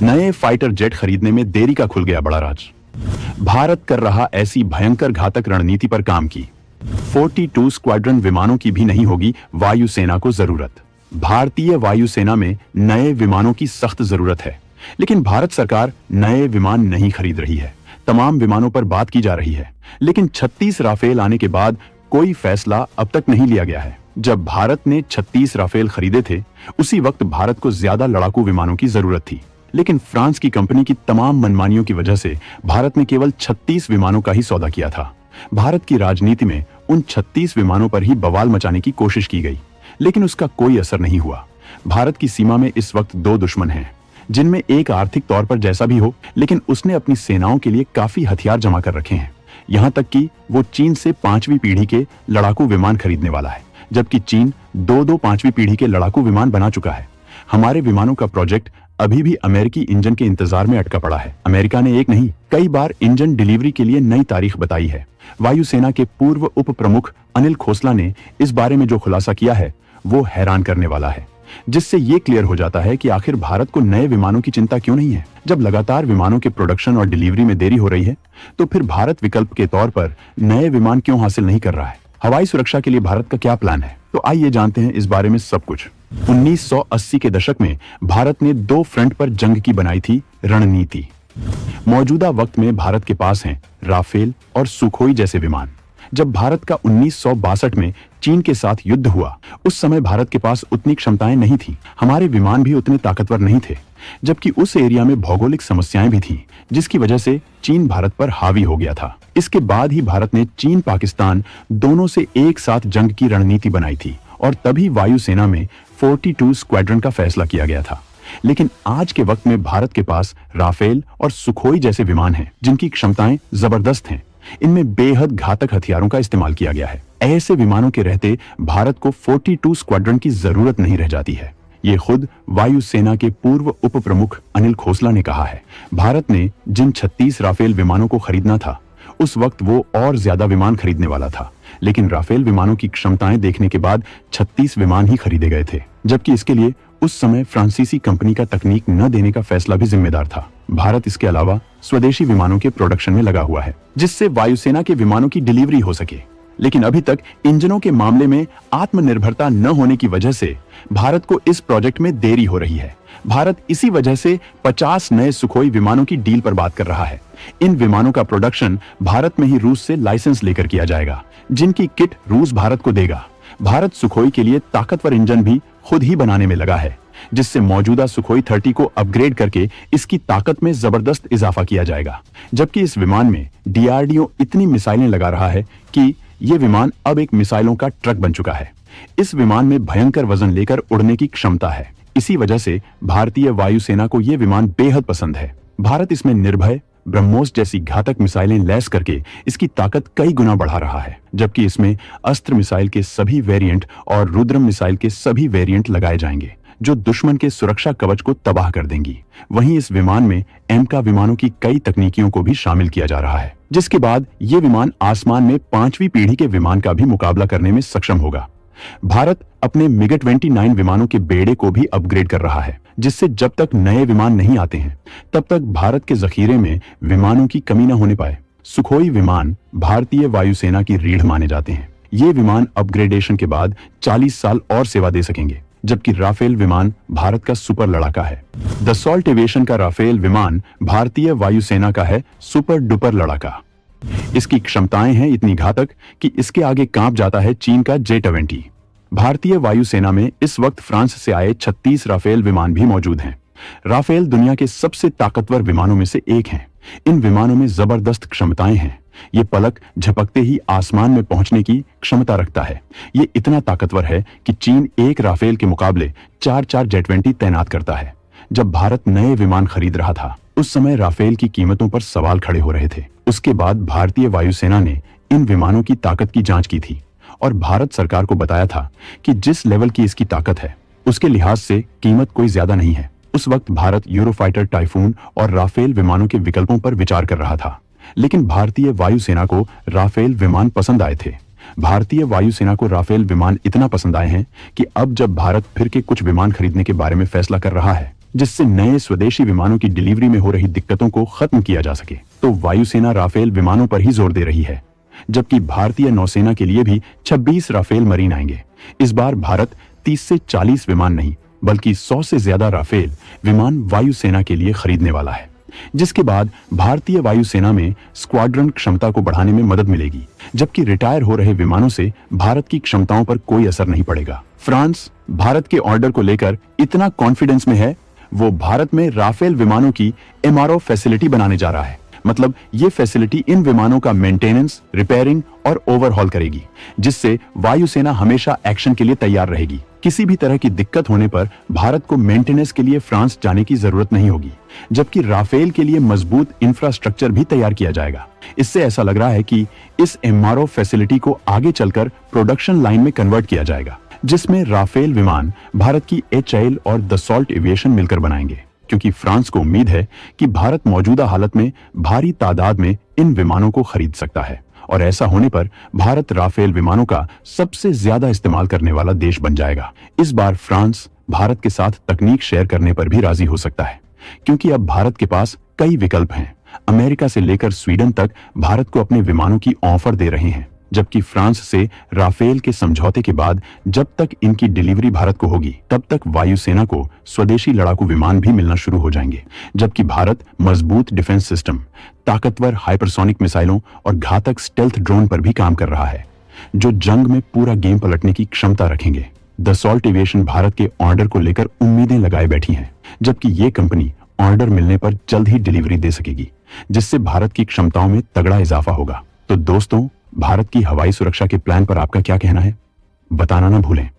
नए fighter jet खरीदने में देरी का खुल गया बड़ा राज। भारत कर रहा ऐसी भयंकर घातक रणनीति पर काम की 42 स्क्वाड्रन विमानों की भी नहीं होगी वायुसेना को जरूरत। भारतीय वायुसेना में नए विमानों की सख्त जरूरत है, लेकिन भारत सरकार नए विमान नहीं खरीद रही है। तमाम विमानों पर बात की जा रही है, लेकिन 36 राफेल आने के बाद कोई फैसला अब तक नहीं लिया गया है। जब भारत ने 36 राफेल खरीदे थे, उसी वक्त भारत को ज्यादा लड़ाकू विमानों की जरूरत थी, लेकिन फ्रांस की कंपनी की तमाम मनमानियों की वजह से भारत ने केवल 36 विमानों का ही सौदा किया था। भारत की राजनीति में उन 36 विमानों पर ही बवाल मचाने की कोशिश की गई, लेकिन उसका कोई असर नहीं हुआ। भारत की सीमा में इस वक्त दो दुश्मन हैं, जिनमें एक आर्थिक तौर पर जैसा भी हो, लेकिन उसने अपनी सेनाओं के लिए काफी हथियार जमा कर रखे हैं। यहां तक कि वो चीन से 5वीं पीढ़ी के लड़ाकू विमान खरीदने वाला है, जबकि चीन दो 5वीं पीढ़ी के लड़ाकू विमान बना चुका है। हमारे विमानों का प्रोजेक्ट अभी भी अमेरिकी इंजन के इंतजार में अटका पड़ा है। अमेरिका ने एक नहीं, कई बार इंजन डिलीवरी के लिए नई तारीख बताई है। वायुसेना के पूर्व उप प्रमुख अनिल खोसला ने इस बारे में जो खुलासा किया है वो हैरान करने वाला है, जिससे ये क्लियर हो जाता है कि आखिर भारत को नए विमानों की चिंता क्यों नहीं है। जब लगातार विमानों के प्रोडक्शन और डिलीवरी में देरी हो रही है, तो फिर भारत विकल्प के तौर पर नए विमान क्यों हासिल नहीं कर रहा है? हवाई सुरक्षा के लिए भारत का क्या प्लान है? तो आइए जानते हैं इस बारे में सब कुछ। 1980 के दशक में भारत ने दो फ्रंट पर जंग की बनाई थी रणनीति। मौजूदा वक्त में भारत के पास हैं राफेल और सुखोई जैसे विमान। जब भारत का 1962 में चीन के साथ युद्ध हुआ, उस समय भारत के पास उतनी क्षमताएं नहीं थी। हमारे विमान भी उतने ताकतवर नहीं थे, जबकि उस एरिया में भौगोलिक समस्याएं भी थीं, जिसकी वजह से चीन भारत पर हावी हो गया था। इसके बाद ही भारत ने चीन पाकिस्तान दोनों से एक साथ जंग की रणनीति बनाई थी, और तभी वायुसेना में 42 स्क्वाड्रन का फैसला किया गया था। लेकिन आज के वक्त में भारत के पास राफेल और सुखोई जैसे विमान हैं, जिनकी क्षमताएं जबरदस्त हैं। इनमें बेहद घातक हथियारों का इस्तेमाल किया गया है। ऐसे विमानों के रहते भारत को 42 स्क्वाड्रन की जरूरत नहीं रह जाती है। ये खुद वायुसेना के पूर्व उप प्रमुख अनिल खोसला ने कहा है। भारत ने जिन 36 राफेल विमानों को खरीदना था, उस वक्त वो और ज्यादा विमान खरीदने वाला था, लेकिन राफेल विमानों की क्षमताएं देखने के बाद 36 विमान ही खरीदे गए थे, जबकि इसके लिए उस समय फ्रांसीसी कंपनी का तकनीक न देने का फैसला भी जिम्मेदार था। भारत इसके अलावा स्वदेशी विमानों के प्रोडक्शन में लगा हुआ है, जिससे वायुसेना के विमानों की डिलीवरी हो सके। लेकिन अभी तक इंजनों के मामले में आत्मनिर्भरता न होने की वजह से भारत को इस प्रोजेक्ट में देरी हो रही है। भारत इसी वजह से 50 नए सुखोई विमानों की डील पर बात कर रहा है। इन विमानों का प्रोडक्शन भारत में ही रूस से लाइसेंस लेकर किया जाएगा, जिनकी किट रूस भारत को देगा। भारत सुखोई के लिए ताकतवर इंजन भी खुद ही बनाने में लगा है, जिससे मौजूदा सुखोई 30 को अपग्रेड करके इसकी ताकत में जबरदस्त इजाफा किया जाएगा। जबकि इस विमान में डीआरडीओ इतनी मिसाइलें लगा रहा है कि ये विमान अब एक मिसाइलों का ट्रक बन चुका है। इस विमान में भयंकर वजन लेकर उड़ने की क्षमता है। इसी वजह से भारतीय वायुसेना को ये विमान बेहद पसंद है। भारत इसमें निर्भय, ब्रह्मोस जैसी घातक मिसाइलें लैस करके इसकी ताकत कई गुना बढ़ा रहा है, जबकि इसमें अस्त्र मिसाइल के सभी वेरिएंट और रुद्रम मिसाइल के सभी वेरिएंट लगाए जाएंगे, जो दुश्मन के सुरक्षा कवच को तबाह कर देंगी। वहीं इस विमान में एमका विमानों की कई तकनीकियों को भी शामिल किया जा रहा है, जिसके बाद ये विमान आसमान में 5वीं पीढ़ी के विमान का भी मुकाबला करने में सक्षम होगा। भारत अपने मिग-29 विमानों के बेड़े को भी अपग्रेड कर रहा है, जिससे जब तक नए विमान नहीं आते हैं, तब तक भारत के जखीरे में विमानों की कमी न होने पाए। सुखोई विमान भारतीय वायुसेना की रीढ़ माने जाते हैं। ये विमान अपग्रेडेशन के बाद 40 साल और सेवा दे सकेंगे, जबकि राफेल विमान भारत का सुपर लड़ाका है। दसॉल्ट एविएशन का राफेल विमान भारतीय वायुसेना का है सुपर डुपर लड़ाका। इसकी क्षमताएं हैं इतनी घातक कि इसके आगे कांप जाता है चीन का J-20। भारतीय वायुसेना में इस वक्त फ्रांस से आए 36 राफेल विमान भी मौजूद हैं। राफेल दुनिया के सबसे ताकतवर विमानों में से एक हैं। इन विमानों में जबरदस्त क्षमताएं हैं। ये पलक झपकते ही आसमान में पहुंचने की क्षमता रखता है। ये इतना ताकतवर है कि चीन एक राफेल के मुकाबले 4 J-20 तैनात करता है। जब भारत नए विमान खरीद रहा था, उस समय राफेल की कीमतों पर सवाल खड़े हो रहे थे। उसके बाद भारतीय वायुसेना ने इन विमानों की ताकत की जांच की थी और भारत सरकार को बताया था कि जिस लेवल की इसकी ताकत है, उसके लिहाज से कीमत कोई ज्यादा नहीं है। उस वक्त भारत यूरोफाइटर टाइफून और राफेल विमानों के विकल्पों पर विचार कर रहा था, लेकिन भारतीय वायुसेना को राफेल विमान पसंद आए थे। भारतीय वायुसेना को राफेल विमान इतना पसंद आए हैं कि अब जब भारत फिर के कुछ विमान खरीदने के बारे में फैसला कर रहा है, जिससे नए स्वदेशी विमानों की डिलीवरी में हो रही दिक्कतों को खत्म किया जा सके। तो वायुसेना राफेल विमानों पर ही जोर दे रही है, जबकि भारतीय नौसेना के लिए भी 26 राफेल मरीन आएंगे। इस बार भारत 30 से 40 विमान नहीं, बल्कि 100 से ज्यादा राफेल विमान वायुसेना के लिए खरीदने वाला है, जिसके बाद भारतीय वायुसेना में स्क्वाड्रन क्षमता को बढ़ाने में मदद मिलेगी, जबकि रिटायर हो रहे विमानों से भारत की क्षमताओं पर कोई असर नहीं पड़ेगा। फ्रांस भारत के ऑर्डर को लेकर इतना कॉन्फिडेंस में है, वो भारत में राफेल विमानों की एमआरओ फैसिलिटी बनाने जा रहा है। मतलब ये फैसिलिटी इन विमानों का मेंटेनेंस, रिपेयरिंग और ओवरहॉल करेगी, जिससे वायुसेना हमेशा एक्शन के लिए तैयार रहेगी। किसी भी तरह की दिक्कत होने पर भारत को मेंटेनेंस के लिए फ्रांस जाने की जरूरत नहीं होगी, जबकि राफेल के लिए मजबूत इंफ्रास्ट्रक्चर भी तैयार किया जाएगा। इससे ऐसा लग रहा है कि इस एमआरओ फैसिलिटी को आगे चलकर प्रोडक्शन लाइन में कन्वर्ट किया जाएगा, जिसमें राफेल विमान भारत की एचएएल और दसॉल्ट एविएशन मिलकर बनाएंगे, क्योंकि फ्रांस को उम्मीद है कि भारत मौजूदा हालत में भारी तादाद में इन विमानों को खरीद सकता है, और ऐसा होने पर भारत राफेल विमानों का सबसे ज्यादा इस्तेमाल करने वाला देश बन जाएगा। इस बार फ्रांस भारत के साथ तकनीक शेयर करने पर भी राजी हो सकता है, क्योंकि अब भारत के पास कई विकल्प हैं। अमेरिका से लेकर स्वीडन तक भारत को अपने विमानों की ऑफर दे रहे हैं, जबकि फ्रांस से राफेल के समझौते के बाद जब तक इनकी डिलीवरी भारत को होगी, तब तक वायुसेना को स्वदेशी लड़ाकू विमान भी मिलना शुरू हो जाएंगे। जबकि भारत मजबूत डिफेंस सिस्टम, ताकतवर हाइपरसोनिक मिसाइलों और घातक स्टेल्थ ड्रोन पर भी काम कर रहा है, जो जंग में पूरा गेम पलटने की क्षमता रखेंगे। दसॉल्ट एविएशन भारत के ऑर्डर को लेकर उम्मीदें लगाए बैठी है, जबकि ये कंपनी ऑर्डर मिलने पर जल्द ही डिलीवरी दे सकेगी, जिससे भारत की क्षमताओं में तगड़ा इजाफा होगा। तो दोस्तों, भारत की हवाई सुरक्षा के प्लान पर आपका क्या कहना है? बताना ना भूलें।